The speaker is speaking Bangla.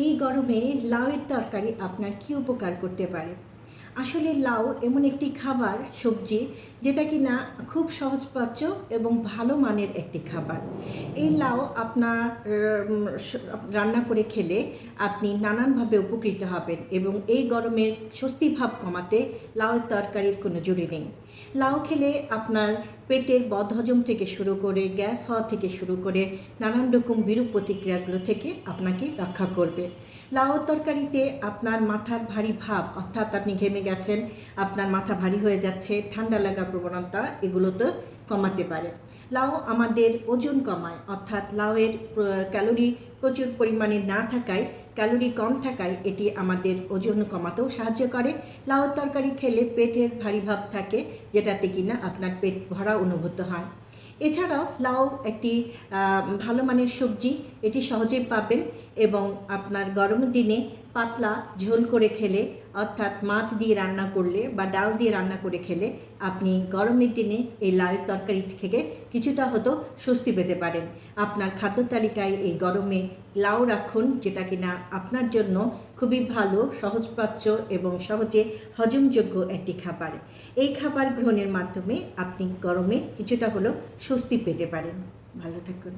এই গরমে লাউয়ের তরকারি আপনার কী উপকার করতে পারে? আসলে লাউ এমন একটি খাবার সবজি যেটা কিনা খুব সহজপাচ্য এবং ভালো মানের একটি খাবার। এই লাউ আপনার রান্না করে খেলে আপনি নানানভাবে উপকৃত হবেন এবং এই গরমের স্বস্তি ভাব কমাতে লাউয়ের তরকারির কোনো জুড়ি নেই। লাউ খেলে আপনার পেটের বদহজম থেকে শুরু করে গ্যাস হওয়া থেকে শুরু করে নানান রকম বিরূপ প্রতিক্রিয়াগুলো থেকে আপনাকে রক্ষা করবে। লাউ তরকারিতে আপনার মাথার ভারী ভাব, অর্থাৎ আপনি ঘেমে গেছেন, আপনার মাথা ভারী হয়ে যাচ্ছে, ঠান্ডা লাগার প্রবণতা, এগুলো তো কমাতে পারে। লাউ আমাদের ওজন কমায়, অর্থাৎ লাউয়ের ক্যালোরি প্রচুর পরিমাণে না থাকায়, ক্যালোরি কম থাকায় এটি আমাদের ওজন কমাতেও সাহায্য করে। লাউয়ের তরকারি খেলে পেটের ভারী ভাব থাকে, যেটাতে কিনা আপনার পেট ভরা অনুভূত হয়। এছাড়াও লাউ একটি ভালো মানের সবজি, এটি সহজেই পাবেন এবং আপনার গরমের দিনে পাতলা ঝোল করে খেলে, অর্থাৎ মাছ দিয়ে রান্না করলে বা ডাল দিয়ে রান্না করে খেলে আপনি গরমের দিনে এই লাউয়ের তরকারি থেকে কিছুটা হয়তো স্বস্তি পেতে পারেন। আপনার খাদ্য তালিকায় এই গরমে লাউ রাখুন, যেটা কিনা আপনার জন্য খুবই ভালো, সহজপাচ্য এবং সহজে হজমযোগ্য একটি খাবার। এই খাবার গ্রহণের মাধ্যমে আপনি গরমে কিছুটা হলেও স্বস্তি পেতে পারেন। ভালো থাকুন।